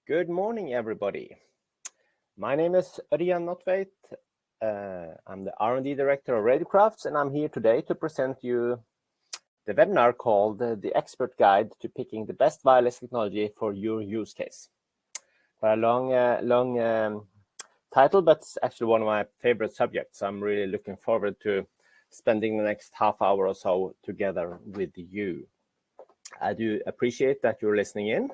Good morning, everybody. My name is Ørjan Nottveit. I'm the R&D Director of Radiocrafts, and I'm here today to present you the webinar called The Expert Guide to Picking the Best Wireless Technology for Your Use Case. Quite a long title, but it's actually one of my favorite subjects. I'm really looking forward to spending the next half hour or so together with you. I do appreciate that you're listening in.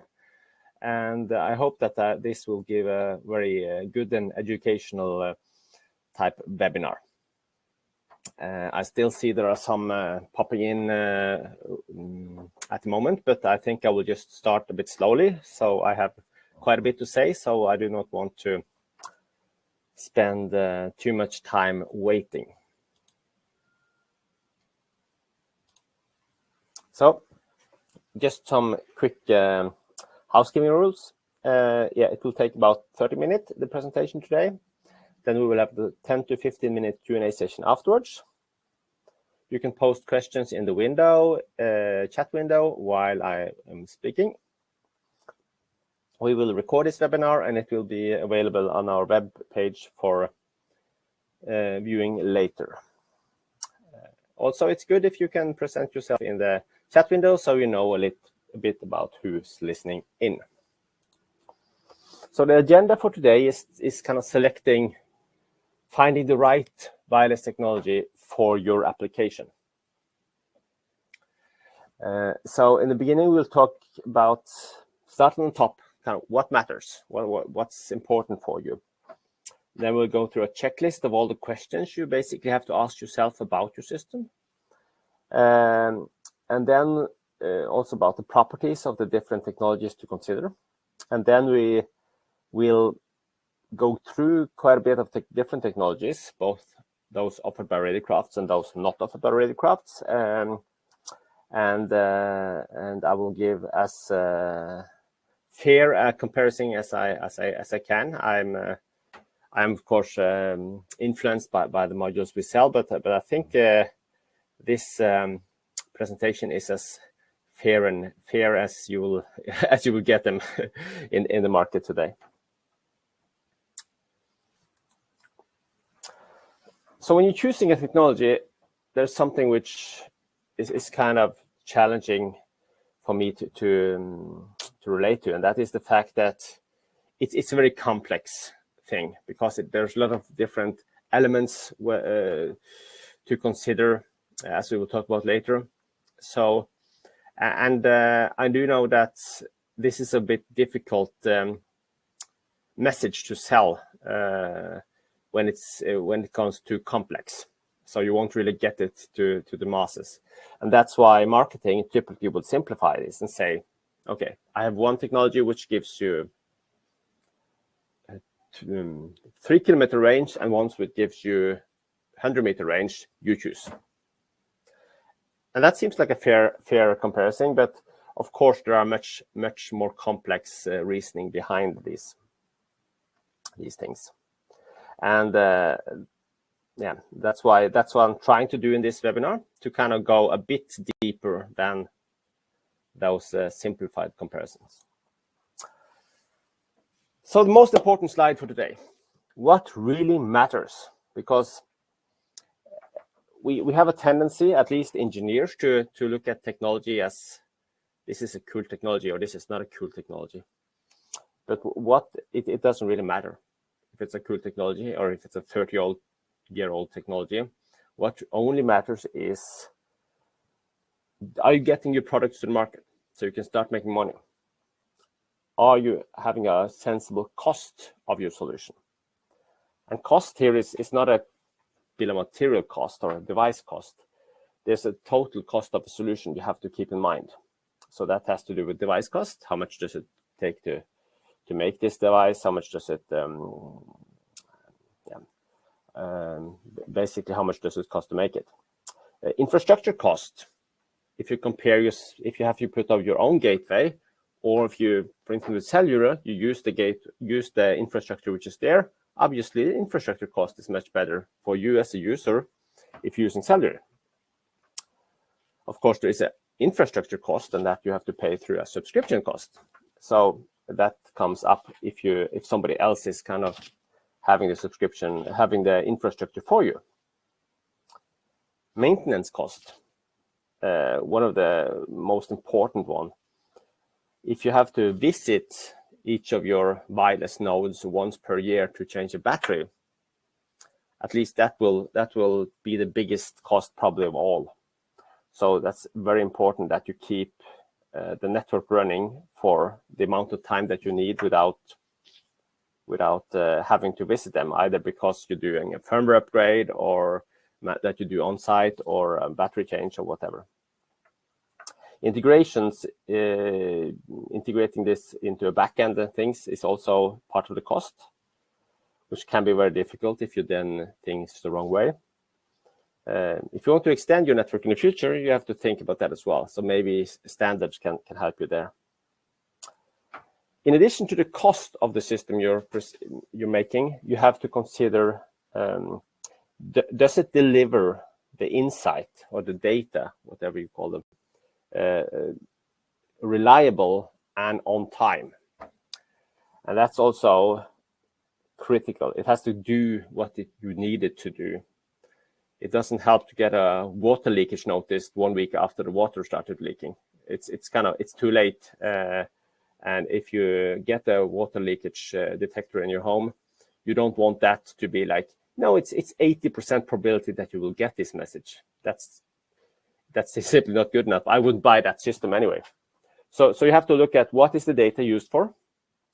And I hope that this will give a very good and educational type webinar. I still see there are some popping in at the moment, but I think I will just start a bit slowly. So I have quite a bit to say, so I do not want to spend too much time waiting. So just some quick housekeeping rules. It will take about 30 minutes, the presentation today. Then we will have the 10 to 15 minute Q&A session afterwards. You can post questions in the window, chat window, while I am speaking. We will record this webinar and it will be available on our web page for viewing later. Also, it's good if you can present yourself in the chat window so you know a bit about who's listening in. So the agenda for today is kind of finding the right wireless technology for your application. So in the beginning, we'll talk about, starting on top, kind of what matters, what's important for you. Then we'll go through a checklist of all the questions you basically have to ask yourself about your system. And then also about the properties of the different technologies to consider. And then we will go through quite a bit of different technologies, both those offered by Radiocrafts and those not offered by Radiocrafts. And I will give as fair a comparison as I can. I'm of course influenced by the modules we sell, but I think this presentation is as fair as you will get them in the market today. So when you're choosing a technology, there's something which is kind of challenging for me to relate to, and that is the fact that it's a very complex thing because there's a lot of different elements to consider, as we will talk about later. So, and I do know that this is a bit difficult message to sell when it comes to complex. So you won't really get it to the masses, and that's why marketing typically would simplify this and say, okay, I have one technology which gives you 3-kilometer range and one which gives you 100-meter range. You choose. And that seems like a fair comparison, but of course there are much more complex reasoning behind these things. And that's what I'm trying to do in this webinar, to kind of go a bit deeper than those simplified comparisons. So the most important slide for today, what really matters, because we have a tendency, at least engineers, to look at technology as this is a cool technology or this is not a cool technology. But it doesn't really matter if it's a cool technology or if it's a 30-year-old technology. What only matters is, are you getting your products to the market so you can start making money? Are you having a sensible cost of your solution? And cost here is not a bill of material cost or a device cost. There's a total cost of the solution you have to keep in mind. So that has to do with device cost. How much does it take to make this device? How much does it basically how much does it cost to make it? Infrastructure cost. If you compare if you have to put up your own gateway, or if you, for instance, with cellular, you use the infrastructure which is there. Obviously, the infrastructure cost is much better for you as a user if you're using cellular. Of course, there is an infrastructure cost, and that you have to pay through a subscription cost. So that comes up if somebody else is kind of having the subscription, having the infrastructure for you. Maintenance cost, one of the most important one. If you have to visit each of your wireless nodes once per year to change a battery, at least that will be the biggest cost probably of all. So that's very important that you keep the network running for the amount of time that you need without having to visit them, either because you're doing a firmware upgrade or that you do on site or a battery change or whatever. Integrations, integrating this into a backend and things is also part of the cost, which can be very difficult if you then things the wrong way. If you want to extend your network in the future, you have to think about that as well. So maybe standards can help you there. In addition to the cost of the system you're making, you have to consider, does it deliver the insight or the data, whatever you call them, reliable and on time? And that's also critical. It has to do what you need it to do. It doesn't help to get a water leakage notice 1 week after the water started leaking. It's too late. And if you get a water leakage detector in your home, you don't want that to be like, no, it's 80% probability that you will get this message. That's simply not good enough. I wouldn't buy that system anyway. So you have to look at what is the data used for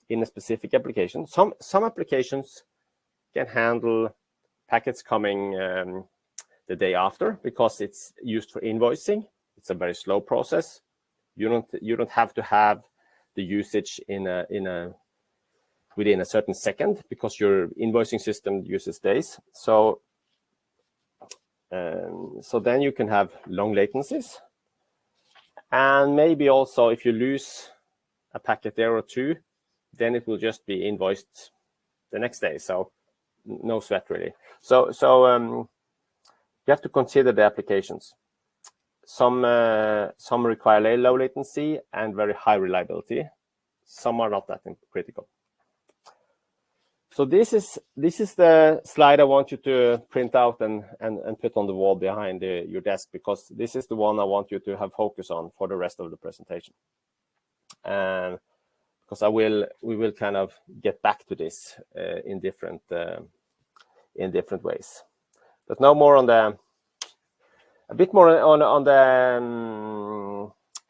in a specific application. Some applications can handle packets coming the day after because it's used for invoicing. It's a very slow process. You don't have to have the usage within a certain second because your invoicing system uses days. So then you can have long latencies, and maybe also if you lose a packet there or two, then it will just be invoiced the next day. So no sweat really. So you have to consider the applications. Some require low latency and very high reliability. Some are not that critical. So this is the slide I want you to print out and put on the wall behind your desk, because this is the one I want you to have focus on for the rest of the presentation. Because we will kind of get back to this in different ways. But now more on a bit more on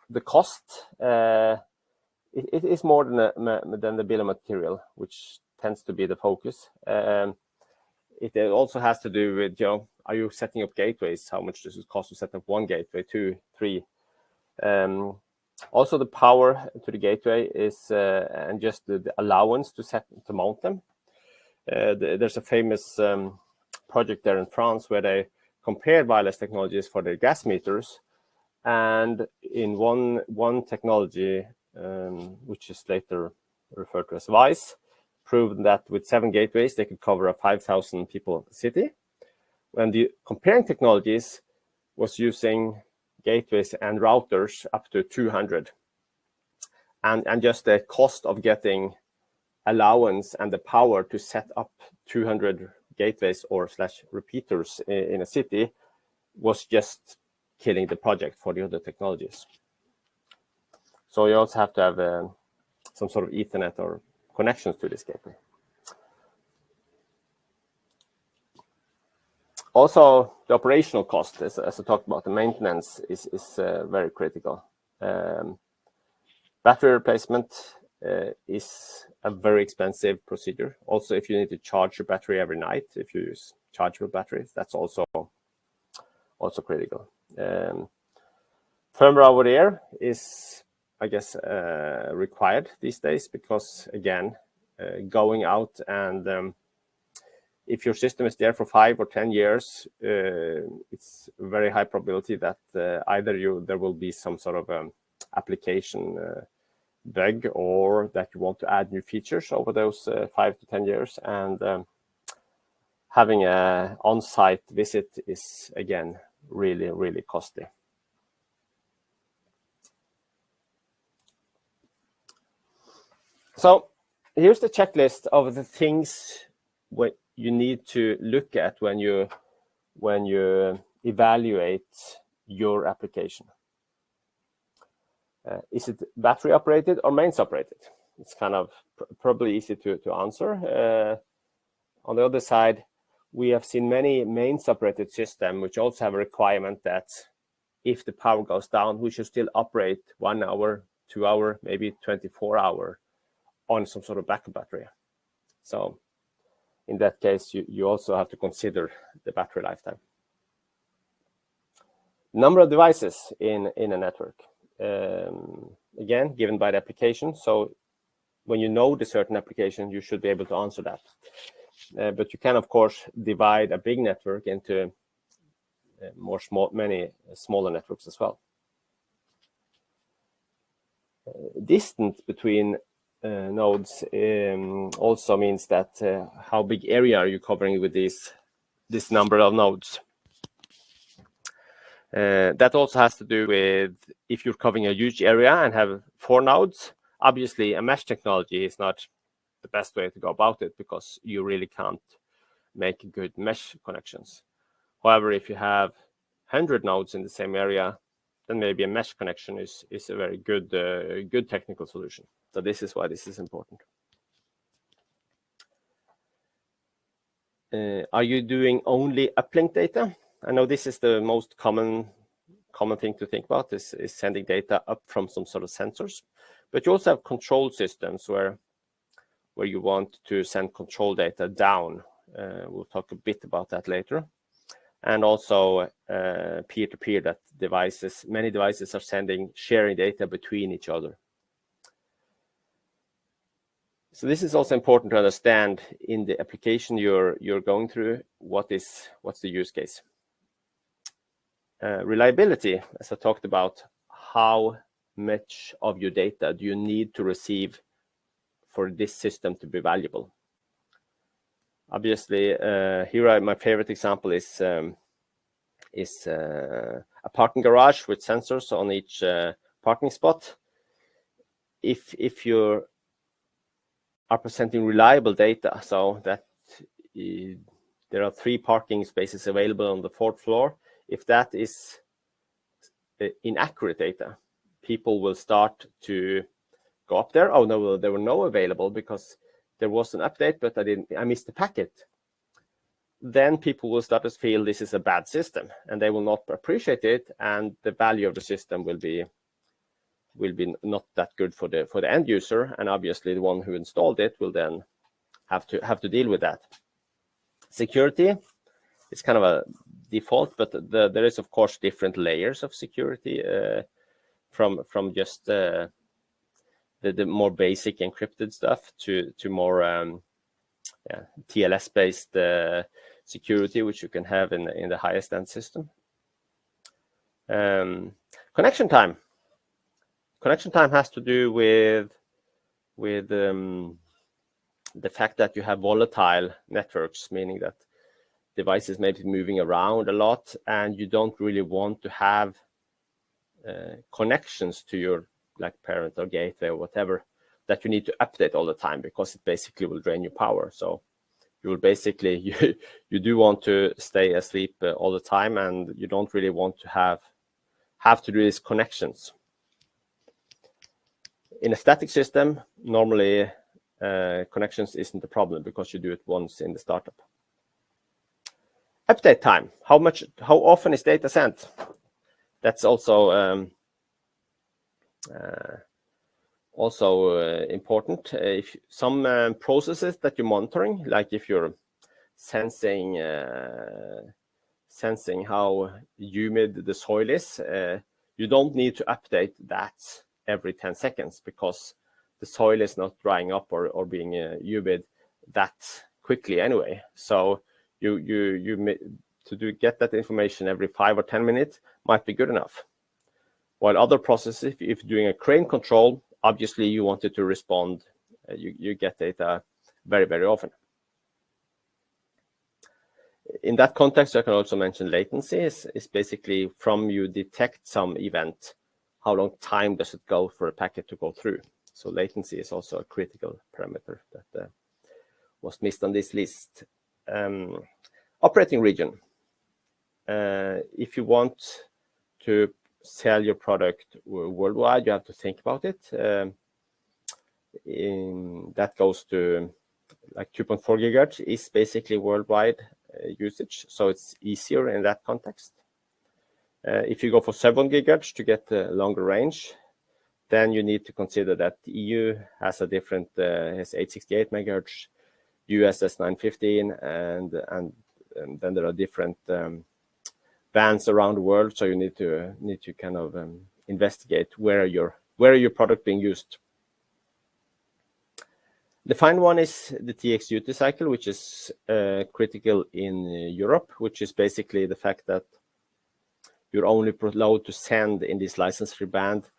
the cost. It is more than the bill of material, which tends to be the focus. It also has to do with, are you setting up gateways? How much does it cost to set up one gateway, 2, 3? Also, the power to the gateway is and just the allowance to mount them. There's a famous project there in France where they compared wireless technologies for their gas meters, and in one technology, which is later referred to as WISE, proved that with 7 gateways they could cover a 5,000 people city. When the comparing technologies was using gateways and routers up to 200, and just the cost of getting allowance and the power to set up 200 gateways or / repeaters in a city was just killing the project for the other technologies. So you also have to have some sort of Ethernet or connections to this gateway. Also, the operational cost, as I talked about, the maintenance is very critical. Battery replacement is a very expensive procedure. Also, if you need to charge your battery every night, if you use chargeable batteries, that's also critical. Firmware over the air is, I guess, required these days because, again, going out and if your system is there for 5 or 10 years, it's a very high probability that either there will be some sort of application bug, or that you want to add new features over those 5 to 10 years. And having an on-site visit is, again, really, really costly. So here's the checklist of the things what you need to look at when you evaluate your application. Is it battery operated or mains operated? It's kind of probably easy to answer. On the other side, we have seen many mains operated systems which also have a requirement that if the power goes down, we should still operate 1 hour, 2 hour, maybe 24 hour on some sort of backup battery. So in that case, you also have to consider the battery lifetime. Number of devices in a network. Again, given by the application. So when you know the certain application, you should be able to answer that. But you can, of course, divide a big network into many smaller networks as well. Distance between nodes also means that how big area are you covering with this number of nodes. That also has to do with if you're covering a huge area and have 4 nodes, obviously a mesh technology is not the best way to go about it because you really can't make good mesh connections. However, if you have 100 nodes in the same area, then maybe a mesh connection is a very good technical solution. So this is why this is important. Are you doing only uplink data? I know this is the most common thing to think about is sending data up from some sort of sensors, but you also have control systems where you want to send control data down. We'll talk a bit about that later. And also peer-to-peer that many devices are sharing data between each other. So this is also important to understand in the application you're going through. What's the use case? Reliability, as I talked about, how much of your data do you need to receive for this system to be valuable? Obviously, here my favorite example is a parking garage with sensors on each parking spot. If you are presenting reliable data, so that there are 3 parking spaces available on the 4th floor, if that is inaccurate data, people will start to go up there. Oh no, there were no available because there was an update, but I missed the packet. Then people will start to feel this is a bad system, and they will not appreciate it, and the value of the system will be not that good for the end user, and obviously the one who installed it will then have to deal with that. Security is kind of a default, but there is of course different layers of security from just the more basic encrypted stuff to more TLS based security, which you can have in the highest end system. Connection time. Connection time has to do with the fact that you have volatile networks, meaning that devices may be moving around a lot, and you don't really want to have connections to your parent or gateway or whatever that you need to update all the time, because it basically will drain your power. So you will basically you do want to stay asleep all the time, and you don't really want to have to do these connections. In a static system, normally connections isn't a problem because you do it once in the startup. Update time. How often is data sent? That's also important. If some processes that you're monitoring, like if you're sensing how humid the soil is, you don't need to update that every 10 seconds because the soil is not drying up or being humid that quickly anyway. So get that information every 5 or 10 minutes might be good enough. While other processes, if you're doing a crane control, obviously you want it to respond. You get data very, very often. In that context, I can also mention latency is basically from you detect some event, how long time does it go for a packet to go through? So latency is also a critical parameter that was missed on this list. Operating region. If you want to sell your product worldwide, you have to think about it. That goes to like 2.4 gigahertz is basically worldwide usage, so it's easier in that context. If you go for 7 gigahertz to get a longer range, then you need to consider that the EU has a different, has 868 megahertz, US has 915, and then there are different bands around the world. So you need to kind of investigate where your product being used. The final one is the TX duty cycle, which is critical in Europe, which is basically the fact that you're only allowed to send in this license-free band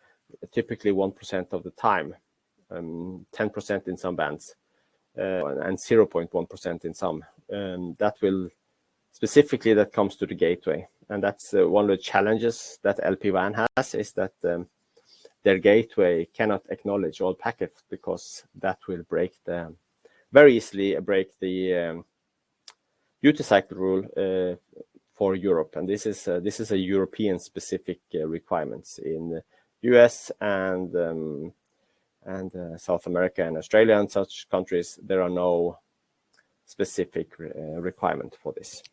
typically 1% of the time, 10% in some bands, and 0.1% in some. That will specifically, that comes to the gateway, and that's one of the challenges that LPWAN has, is that their gateway cannot acknowledge all packets, because that will very easily break the duty cycle rule for Europe. And this is a European specific requirements. In US and South America and Australia and such countries, there are no specific requirement for this.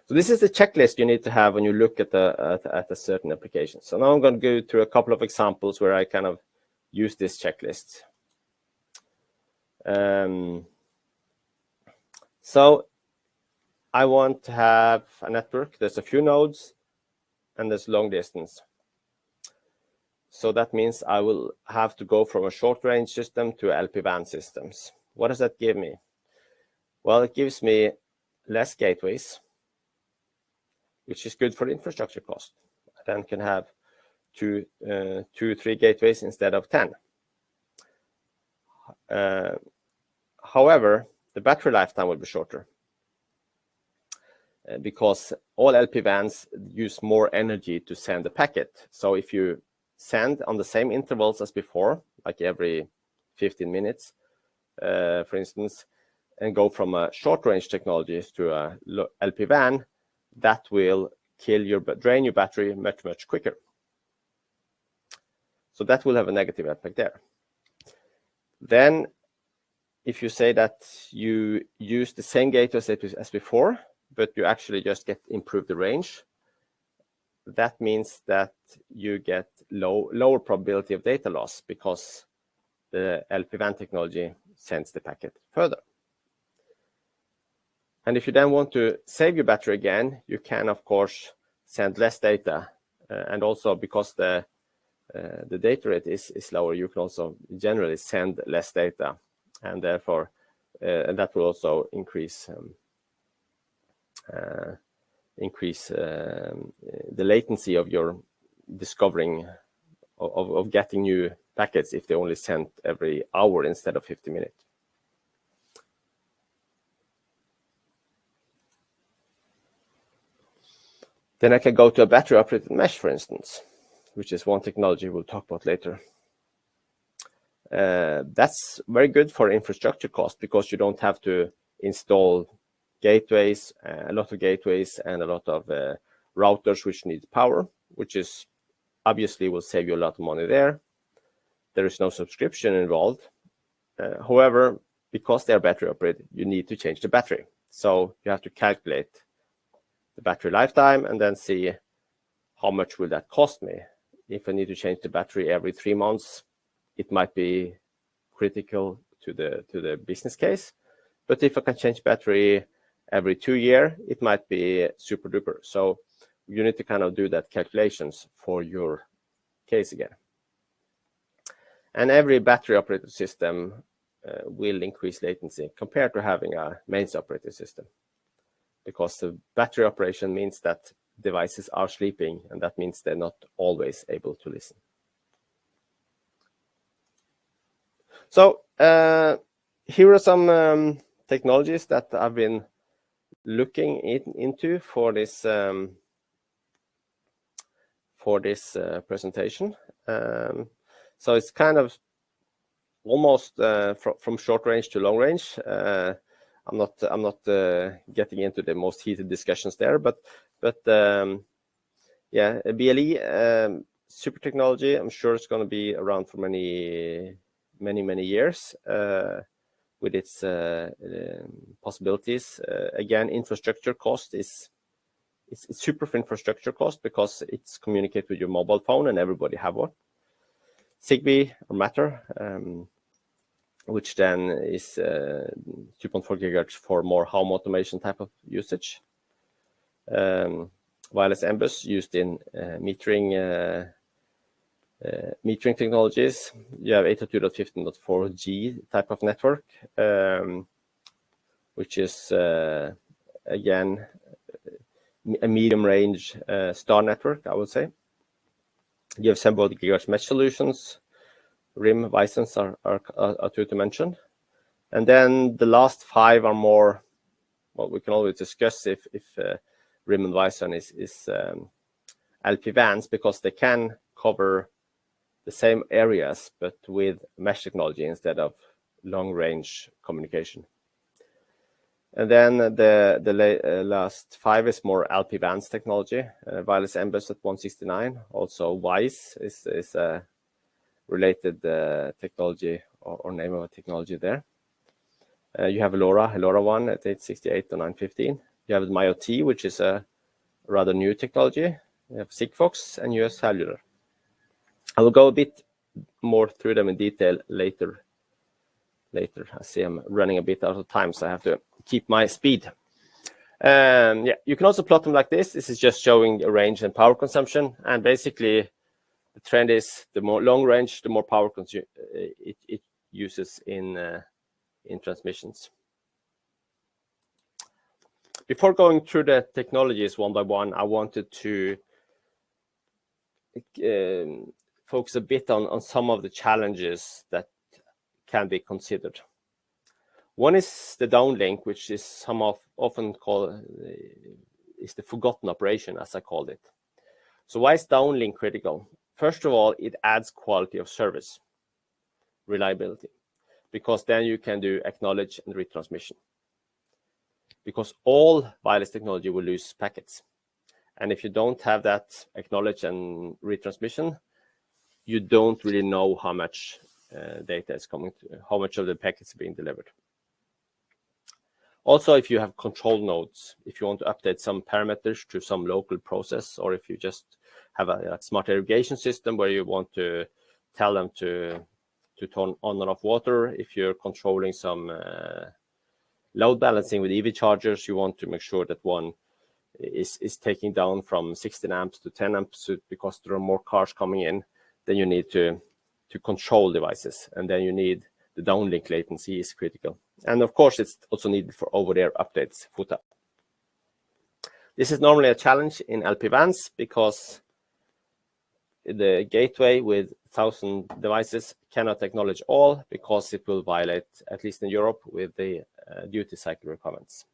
So this is the checklist you need to have when you look at a certain application. So now I'm going to go through a couple of examples where I kind of use this checklist. So I want to have a network. There's a few nodes and there's long distance. So that means I will have to go from a short range system to LPWAN systems. What does that give me? Well, it gives me less gateways, which is good for the infrastructure cost. I then can have 3 gateways instead of 10. However, the battery lifetime will be shorter, because all LPWANs use more energy to send a packet. So if you send on the same intervals as before, like every 15 minutes, for instance, and go from a short-range technology to a LPWAN, that will drain your battery much quicker. So that will have a negative effect there. Then, if you say that you use the same gateways as before, but you actually just improve the range, that means that you get lower probability of data loss, because the LPWAN technology sends the packet further. And if you then want to save your battery again, you can, of course, send less data. And also, because the data rate is lower, you can also generally send less data. And therefore, that will also increase the latency of your discovering of getting new packets if they only sent every hour instead of 50 minutes. Then I can go to a battery operated mesh, for instance, which is one technology we'll talk about later. That's very good for infrastructure cost, because you don't have to install gateways, a lot of gateways, and a lot of routers which need power, which is obviously will save you a lot of money there. There is no subscription involved. However, because they are battery operated, you need to change the battery. So you have to calculate the battery lifetime and then see how much will that cost me. If I need to change the battery every 3 months, it might be critical to the business case. But if I can change battery every 2 years, it might be super duper. So you need to kind of do that calculations for your case again. And every battery operated system will increase latency compared to having a mains operated system, because the battery operation means that devices are sleeping, and that means they're not always able to listen. So here are some technologies that I've been looking into for this for this presentation. So it's kind of almost from short range to long range. I'm not getting into the most heated discussions there, but yeah, BLE super technology. I'm sure it's going to be around for many years with its possibilities. Again, infrastructure cost it's super for infrastructure cost because it's communicate with your mobile phone and everybody have one. ZigBee or Matter, which then is 2.4 gigahertz for more home automation type of usage. Wireless M-Bus used in metering technologies. You have 802.15.4G type of network, which is again a medium range star network, I would say. You have several gigahertz mesh solutions. RIIM, Wisens are two to mention. And then the last 5 are more, well, we can always discuss if RIIM and Wisen is LPWANs, because they can cover the same areas, but with mesh technology instead of long-range communication. And then the last 5 is more LPWANs technology. Wireless M-Bus at 169. Also, WISE is a related technology or name of a technology there. You have LoRaWAN at 868 to 915. You have MIOTY, which is a rather new technology. You have Sigfox and US Cellular. I will go a bit more through them in detail later. I see I'm running a bit out of time, so I have to keep my speed. Yeah, you can also plot them like this. This is just showing a range and power consumption, and basically the trend is the more long range, the more power it uses in transmissions. Before going through the technologies one by one, I wanted to focus a bit on some of the challenges that can be considered. One is the downlink, which is often called is the forgotten operation, as I called it. So why is downlink critical? First of all, it adds quality of service, reliability, because then you can do acknowledge and retransmission. Because all wireless technology will lose packets. And if you don't have that acknowledge and retransmission, you don't really know how much data is coming to, how much of the packets are being delivered. Also, if you have control nodes, if you want to update some parameters to some local process, or if you just have a smart irrigation system where you want to tell them to turn on and off water, if you're controlling some load balancing with EV chargers, you want to make sure that one is taking down from 16 amps to 10 amps because there are more cars coming in, then you need to control devices, and then you need the downlink latency is critical. And of course, it's also needed for over-the-air updates, FOTA. This is normally a challenge in LPWANs because the gateway with 1,000 devices cannot acknowledge all, because it will violate, at least in Europe, with the duty cycle requirements.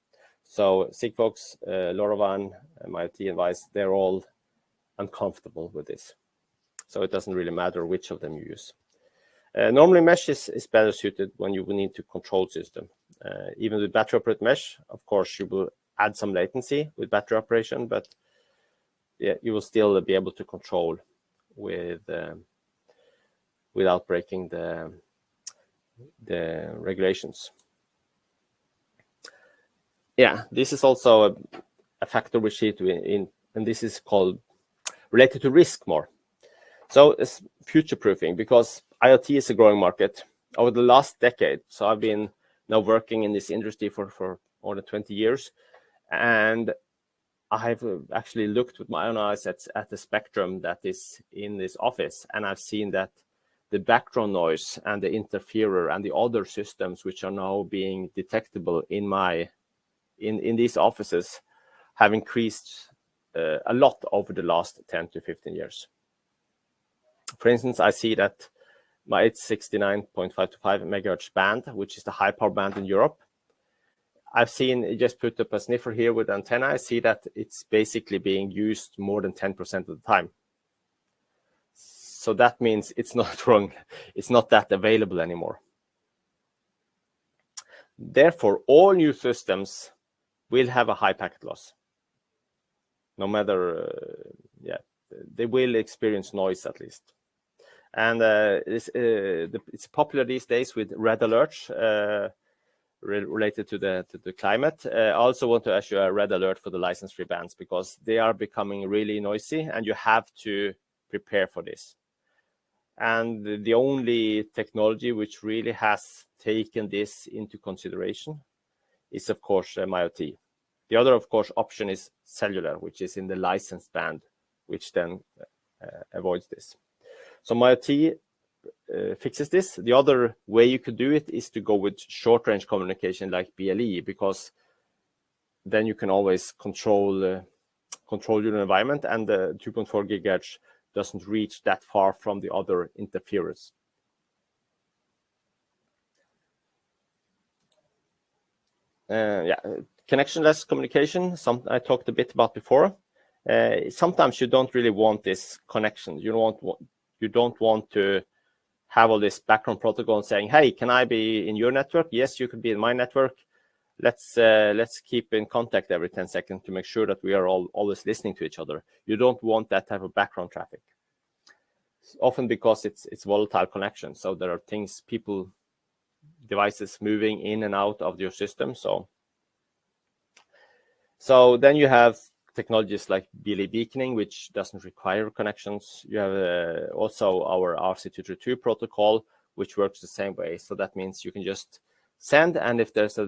So Sigfox, LoRaWAN, MIOTY, and WISE, they're all uncomfortable with this. So it doesn't really matter which of them you use. Normally, mesh is better suited when you need to control system. Even with battery operated mesh, of course, you will add some latency with battery operation, but yeah, you will still be able to control without breaking the regulations. Yeah, this is also a factor we see and this is called related to risk more. So it's future-proofing, because IoT is a growing market over the last decade. So I've been now working in this industry for more than 20 years, and I've actually looked with my own eyes at the spectrum that is in this office, and I've seen that the background noise and the interferer and the other systems which are now being detectable in these offices have increased a lot over the last 10 to 15 years. For instance, I see that my 869.525 megahertz band, which is the high power band in Europe, I've seen it just put up a sniffer here with antenna. I see that it's basically being used more than 10% of the time. So that means it's not wrong. It's not that available anymore. Therefore, all new systems will have a high packet loss. No matter, they will experience noise at least. And it's popular these days with red alerts related to the climate. I also want to issue a red alert for the license-free bands because they are becoming really noisy, and you have to prepare for this. And the only technology which really has taken this into consideration is, of course, MIOTY. The other, of course, option is cellular, which is in the licensed band, which then avoids this. So MIOTY fixes this. The other way you could do it is to go with short-range communication like BLE, because then you can always control your environment, and the 2.4 gigahertz doesn't reach that far from the other interferers. Connectionless communication, I talked a bit about before. Sometimes you don't really want this connection. You don't want to have all this background protocol saying, hey, can I be in your network? Yes, you could be in my network. Let's keep in contact every 10 seconds to make sure that we are always listening to each other. You don't want that type of background traffic. Often because it's volatile connection. So there are things, devices moving in and out of your system. So then you have technologies like BLE beaconing, which doesn't require connections. You have also our RC232 protocol, which works the same way. So that means you can just send, and if there's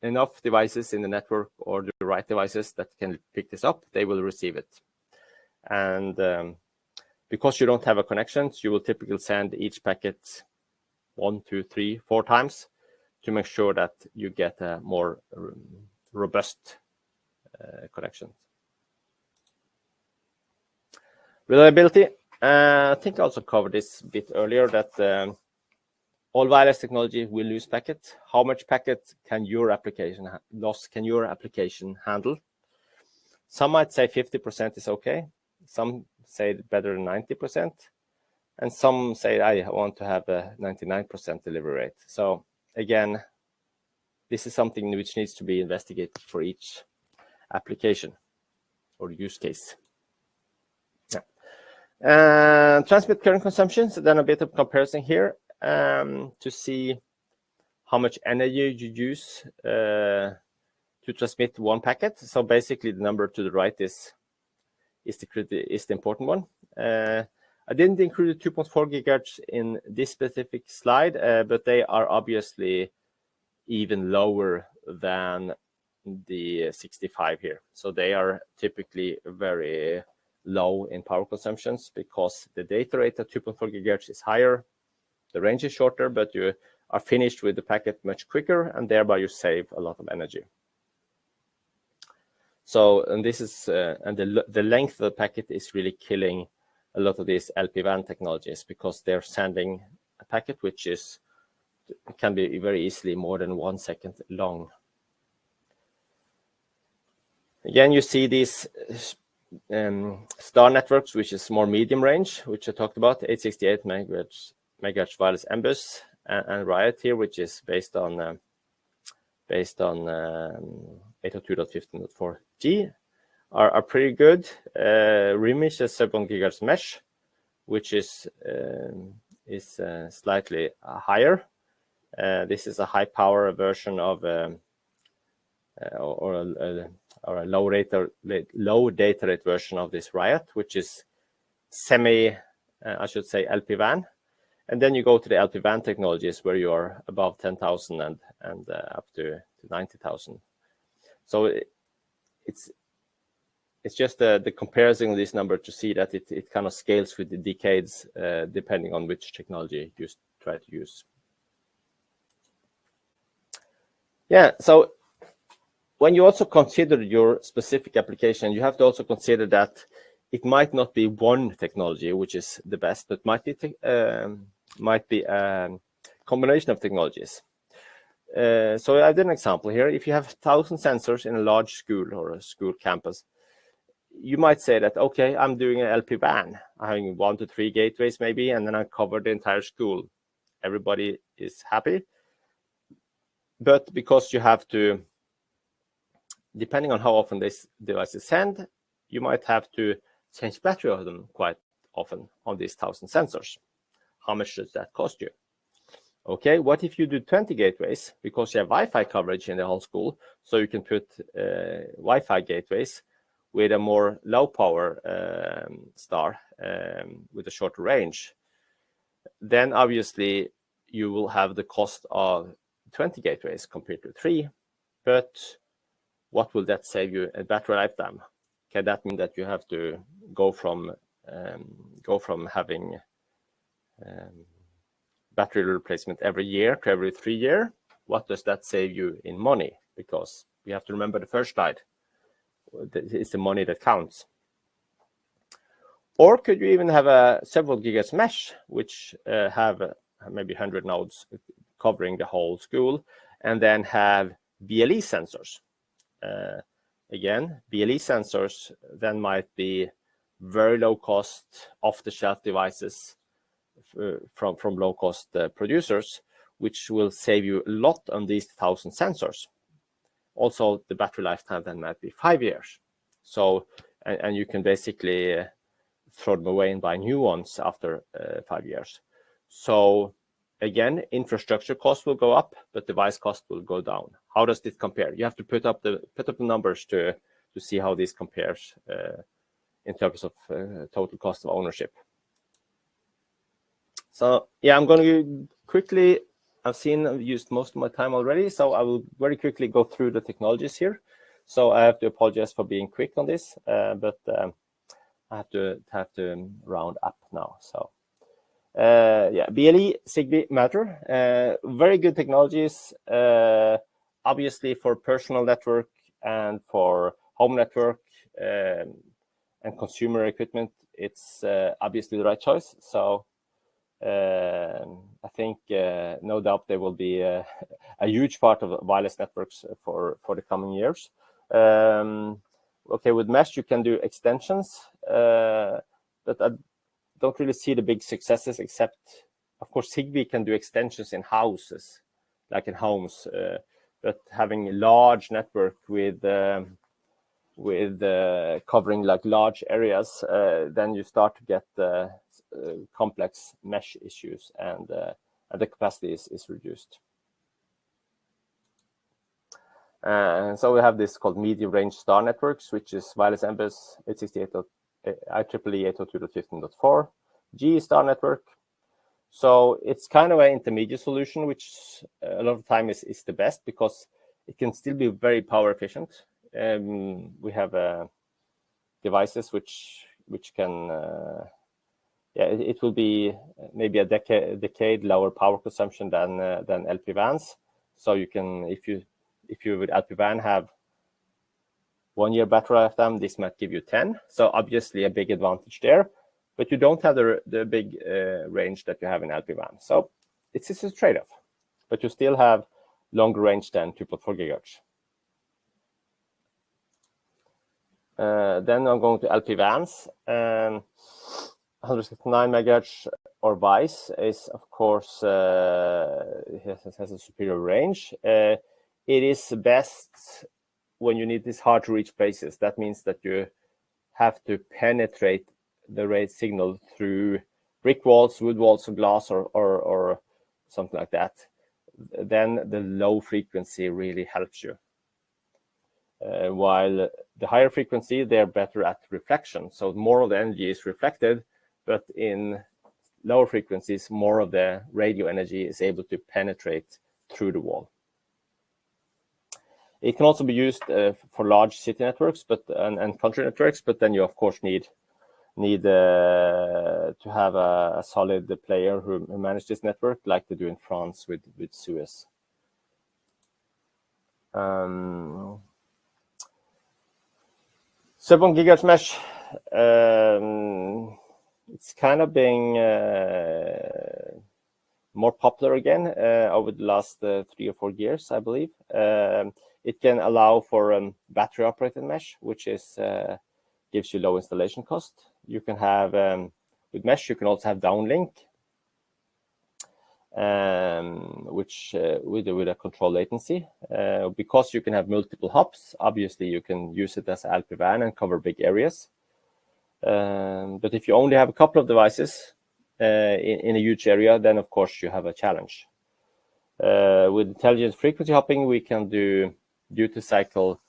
enough devices in the network or the right devices that can pick this up, they will receive it. And because you don't have a connection, you will typically send each packet 1, 2, 3, 4 times to make sure that you get a more robust connection. Reliability. I think I also covered this a bit earlier, that all wireless technology will lose packet. How much packet can your application handle? Some might say 50% is okay. Some say better than 90%. And some say, I want to have a 99% delivery rate. So again, this is something which needs to be investigated for each application or use case. Transmit current consumption. So then a bit of comparison here to see how much energy you use to transmit one packet. So basically, the number to the right is the important one. I didn't include the 2.4 gigahertz in this specific slide, but they are obviously even lower than the 65 here. So they are typically very low in power consumptions because the data rate at 2.4 gigahertz is higher, the range is shorter, but you are finished with the packet much quicker, and thereby you save a lot of energy. So, and this is, and the length of the packet is really killing a lot of these LPWAN technologies, because they're sending a packet which can be very easily more than 1 second long. Again, you see these star networks, which is more medium range, which I talked about, 868 megahertz wireless MBus, and RIIT here, which is based on 802.15.4G, are pretty good. RIIM is a sub-1 gigahertz mesh, which is slightly higher. This is a high power version of or a low data rate version of this RIIT, which is I should say LPWAN. And then you go to the LPWAN technologies where you are above 10,000 and up to 90,000. So it's just the comparison of this number to see that it kind of scales with the decades depending on which technology you try to use. Yeah, so when you also consider your specific application, you have to also consider that it might not be one technology which is the best, but might be a combination of technologies. So I did an example here. If you have 1,000 sensors in a large school or a school campus, you might say that, okay, I'm doing an LPWAN. I'm having 1 to 3 gateways maybe, and then I cover the entire school. Everybody is happy. But because you have to, depending on how often this device is sent, you might have to change battery of them quite often on these 1,000 sensors. How much does that cost you? Okay, what if you do 20 gateways, because you have Wi-Fi coverage in the whole school, so you can put Wi-Fi gateways with a more low power star with a shorter range. Then obviously you will have the cost of 20 gateways compared to 3, but what will that save you in battery lifetime? Can that mean that you have to go from having battery replacement every year to every 3 years? What does that save you in money? Because you have to remember the first slide. It's the money that counts. Or could you even have a several gigahertz mesh, which have maybe 100 nodes covering the whole school, and then have BLE sensors. Again, BLE sensors then might be very low cost, off-the-shelf devices from low-cost producers, which will save you a lot on these 1,000 sensors. Also, the battery lifetime then might be 5 years. So, and you can basically throw them away and buy new ones after 5 years. So again, infrastructure cost will go up, but device cost will go down. How does this compare? You have to put up the numbers to see how this compares in terms of total cost of ownership. So yeah, I'm going to quickly, I've used most of my time already, so I will very quickly go through the technologies here. So I have to apologize for being quick on this, but I have to round up now. So yeah, BLE, ZigBee, Matter, very good technologies. Obviously for personal network and for home network and consumer equipment, it's obviously the right choice. So I think no doubt there will be a huge part of wireless networks for the coming years. Okay, with mesh you can do extensions, but I don't really see the big successes, except of course ZigBee can do extensions in houses, like in homes, but having a large network with covering like large areas, then you start to get complex mesh issues, and the capacity is reduced. And so we have this called medium range star networks, which is wireless MBUS 868.IEEE 802.15.4 G star network. So it's kind of an intermediate solution, which a lot of time is the best because it can still be very power efficient. We have devices which can yeah, it will be maybe a decade lower power consumption than LPWANs. So you can, if you with LPWAN have 1 year battery lifetime, this might give you 10. So obviously a big advantage there, but you don't have the big range that you have in LPWAN. So it's a trade-off, but you still have longer range than 2.4 gigahertz. Then I'm going to LPWANs. 169 megahertz or VICE is, of course, has a superior range. It is best when you need these hard to reach places. That means that you have to penetrate the radio signal through brick walls, wood walls, or glass, or something like that. Then the low frequency really helps you. While the higher frequency, they're better at reflection. So more of the energy is reflected, but in lower frequencies, more of the radio energy is able to penetrate through the wall. It can also be used for large city networks, and country networks, but then you of course need to have a solid player who manage this network, like they do in France with Suez. 7 gigahertz mesh. It's kind of being more popular again over the last 3 or 4 years, I believe. It can allow for battery operated mesh, which is gives you low installation cost. You can have, with mesh, you can also have downlink, which with a control latency. Because you can have multiple hops, obviously you can use it as LPWAN and cover big areas. But if you only have a couple of devices in a huge area, then of course you have a challenge. With intelligent frequency hopping, we can do duty cycle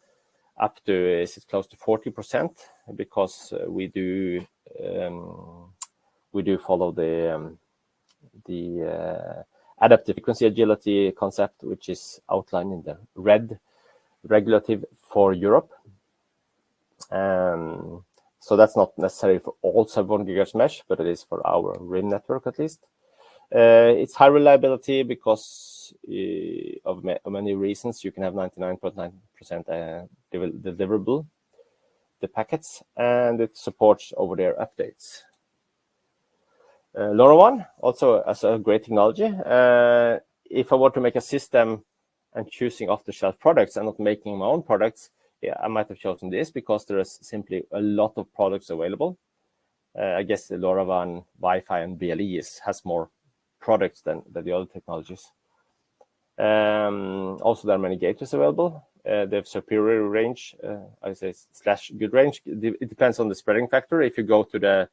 up to, is it close to 40%, because we do follow the adaptive frequency agility concept, which is outlined in the RED regulative for Europe. So that's not necessary for all sub-1 GHz mesh, but it is for our RIIM network at least. It's high reliability because of many reasons. You can have 99.9% deliverable, the packets, and it supports over-the-air updates. LoRaWAN, also as a great technology. If I were to make a system and choosing off-the-shelf products and not making my own products, yeah, I might have chosen this because there is simply a lot of products available. I guess the LoRaWAN, Wi-Fi, and BLE has more products than the other technologies. Also, there are many gateways available. They have superior range, I say / good range. It depends on the spreading factor. If you go to the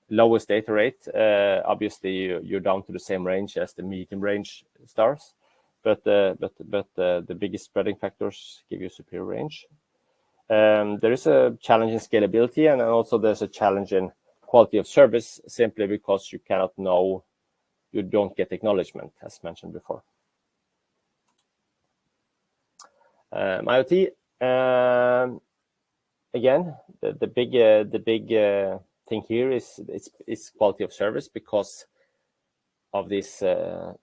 lowest data rate, obviously you're down to the same range as the medium range stars, but the biggest spreading factors give you superior range. There is a challenge in scalability, and also there's a challenge in quality of service, simply because you cannot know, you don't get acknowledgement, as mentioned before. MIOTY, again, the big thing here is quality of service, because of this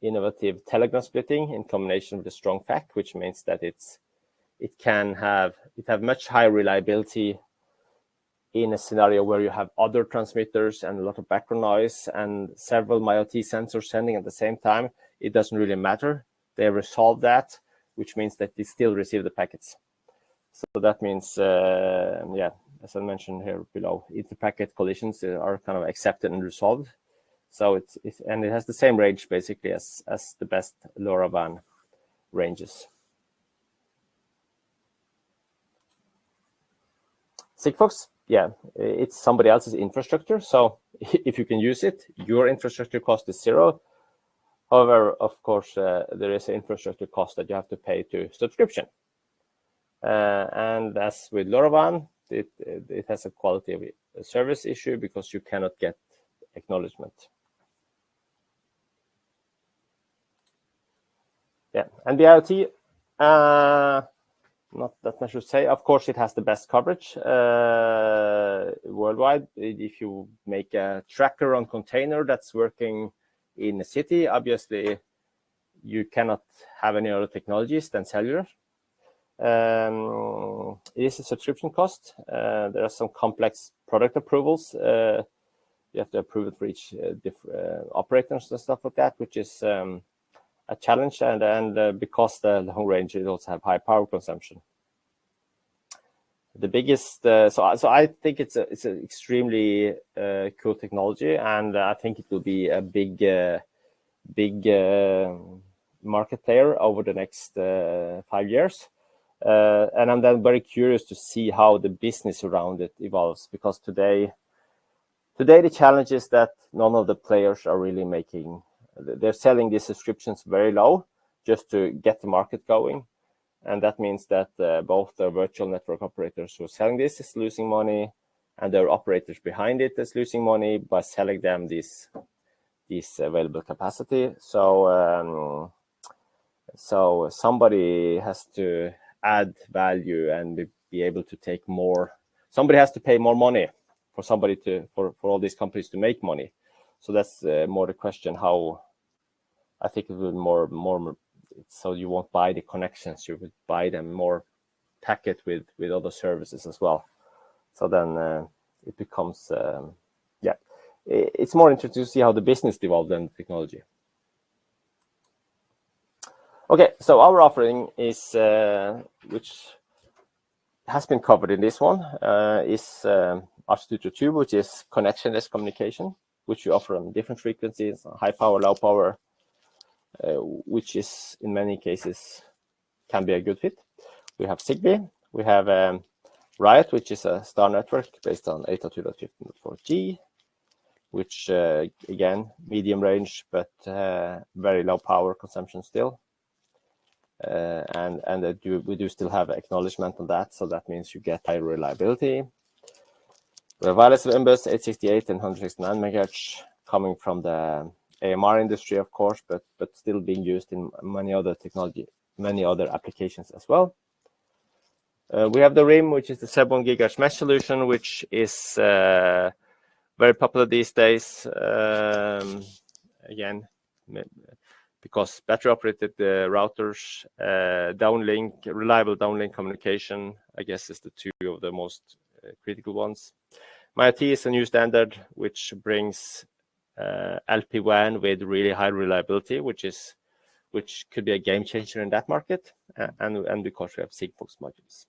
innovative telegram splitting in combination with a strong FAC, which means that it have much higher reliability in a scenario where you have other transmitters and a lot of background noise and several MIOTY sensors sending at the same time. It doesn't really matter. They resolve that, which means that they still receive the packets. So that means, yeah, as I mentioned here below, inter-packet collisions are kind of accepted and resolved. So it has the same range basically as the best LoRaWAN ranges. Sigfox, yeah, it's somebody else's infrastructure. So if you can use it, your infrastructure cost is zero. However, of course, there is an infrastructure cost that you have to pay to subscription. And as with LoRaWAN, it has a quality of service issue because you cannot get acknowledgement. Yeah, and the IoT, not that much to say. Of course, it has the best coverage worldwide. If you make a tracker on container that's working in a city, obviously you cannot have any other technologies than cellular. It is a subscription cost. There are some complex product approvals. You have to approve it for each different operators and stuff like that, which is a challenge, and because the long range, it also have high power consumption. The biggest, so I think it's an extremely cool technology, and I think it will be a big market player over the next 5 years. And I'm then very curious to see how the business around it evolves, because today the challenge is that none of the players are really making. They're selling these subscriptions very low just to get the market going. And that means that both the virtual network operators who are selling this is losing money, and their operators behind it is losing money by selling them this available capacity. So somebody has to add value and be able to take more. Somebody has to pay more money for for all these companies to make money. So that's more the question. How I think it will more. So you won't buy the connections, you would buy them more packet with other services as well. So then it becomes, yeah, it's more interesting to see how the business develops than the technology. Okay, so our offering is, which has been covered in this one is R232, which is connectionless communication, which we offer on different frequencies, high power, low power, which is in many cases can be a good fit. We have ZigBee, we have RIIT, which is a star network based on 802.15.4G, which again, medium range, but very low power consumption still. And we do still have acknowledgement on that, so that means you get high reliability. We have wireless MBUS 868 and 169 MHz coming from the AMR industry, of course, but still being used in many other applications as well. We have the RIIM, which is the sub-1 GHz mesh solution, which is very popular these days. Again, because battery-operated routers, downlink, reliable downlink communication, I guess, is the two of the most critical ones. MIOTY is a new standard which brings LPWAN with really high reliability, which could be a game changer in that market, and because we have Sigfox modules.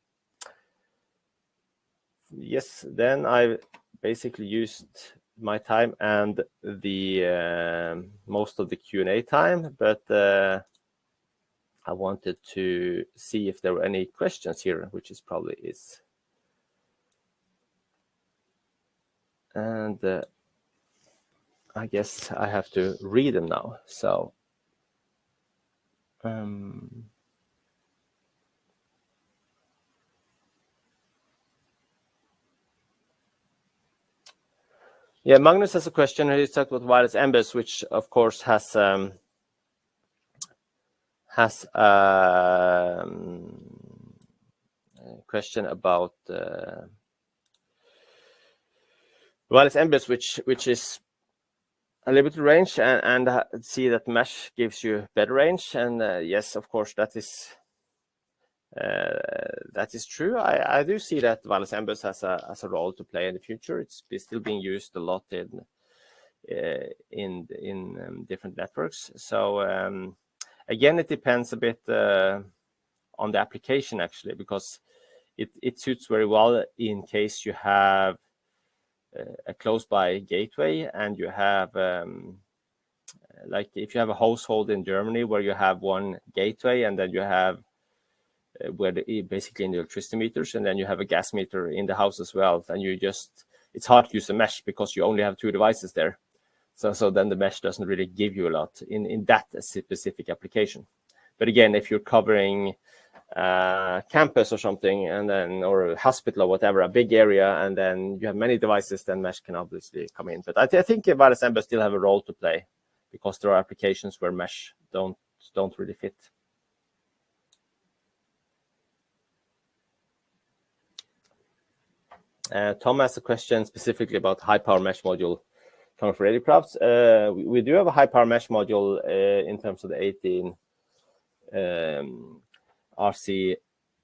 Yes, then I basically used my time and the most of the Q&A time, but I wanted to see if there were any questions here, which is probably is. And I guess I have to read them now. So yeah, Magnus has a question. He's talked about wireless MBUS, which of course has a question about wireless MBUS, which is a limited range, and see that mesh gives you better range. And yes, of course, that is true. I do see that wireless MBUS has a role to play in the future. It's still being used a lot in different networks. So again, it depends a bit on the application actually, because it suits very well in case you have a close-by gateway, and you have like if you have a household in Germany where you have one gateway, and then you have where basically in the electricity meters, and then you have a gas meter in the house as well, and it's hard to use a mesh because you only have two devices there. So then the mesh doesn't really give you a lot in that specific application. But again, if you're covering campus or something, and then or a hospital or whatever, a big area, and then you have many devices, then mesh can obviously come in. But I think wireless MBUS still have a role to play, because there are applications where mesh don't really fit. Tom has a question specifically about high power mesh module coming from Radiocrafts. We do have a high power mesh module in terms of the 18 RC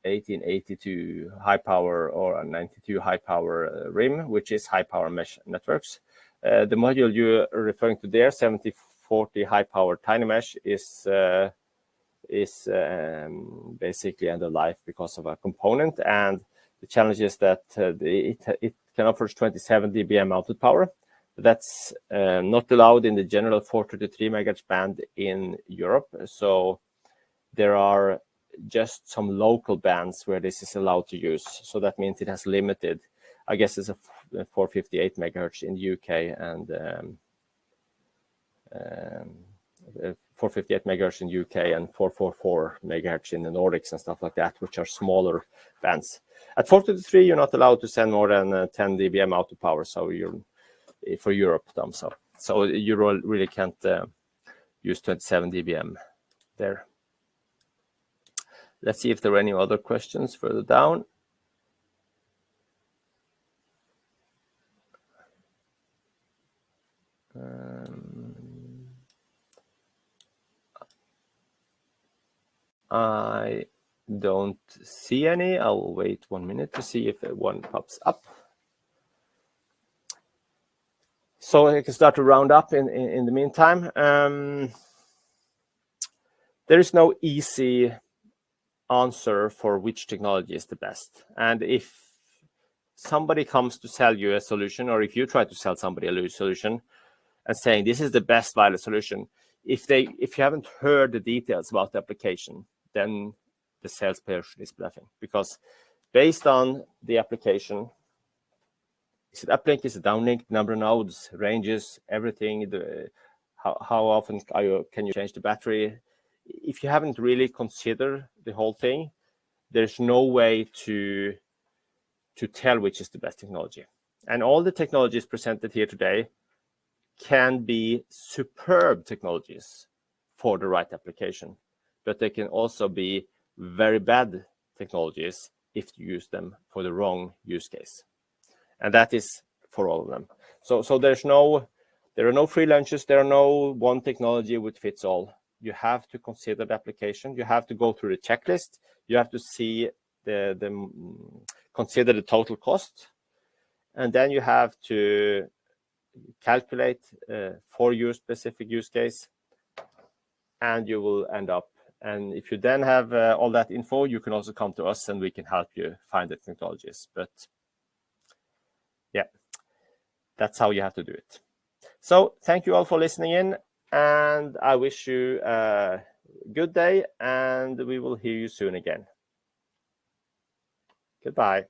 1882 high power or 92 high power RIIM, which is high power mesh networks. The module you're referring to there, 7040 high power tiny mesh, is basically end of life because of a component, and the challenge is that it can offer 27 dBm output power. That's not allowed in the general 433 MHz band in Europe. So there are just some local bands where this is allowed to use. So that means it has limited, I guess it's a 458 MHz in the UK and 458 MHz in UK and 444 MHz in the Nordics and stuff like that, which are smaller bands. At 423, you're not allowed to send more than 10 dBm output power. So you're for Europe, Tom. So you really can't use 27 dBm there. Let's see if there are any other questions further down. I don't see any. I'll wait 1 minute to see if one pops up. So I can start to round up in the meantime. There is no easy answer for which technology is the best. And if somebody comes to sell you a solution, or if you try to sell somebody a solution and saying this is the best wireless solution, if you haven't heard the details about the application, then the salesperson is bluffing, because based on the application, is it uplink, is it downlink, number of nodes, ranges, everything, how often can you change the battery? If you haven't really considered the whole thing, there's no way to tell which is the best technology. And all the technologies presented here today can be superb technologies for the right application, but they can also be very bad technologies if you use them for the wrong use case. And that is for all of them. So there are no free lunches. There are no one technology which fits all. You have to consider the application. You have to go through the checklist. You have to see consider the total cost, and then you have to calculate for your specific use case, and you will end up. And if you then have all that info, you can also come to us and we can help you find the technologies. But yeah, that's how you have to do it. So thank you all for listening in, and I wish you a good day, and we will hear you soon again. Goodbye.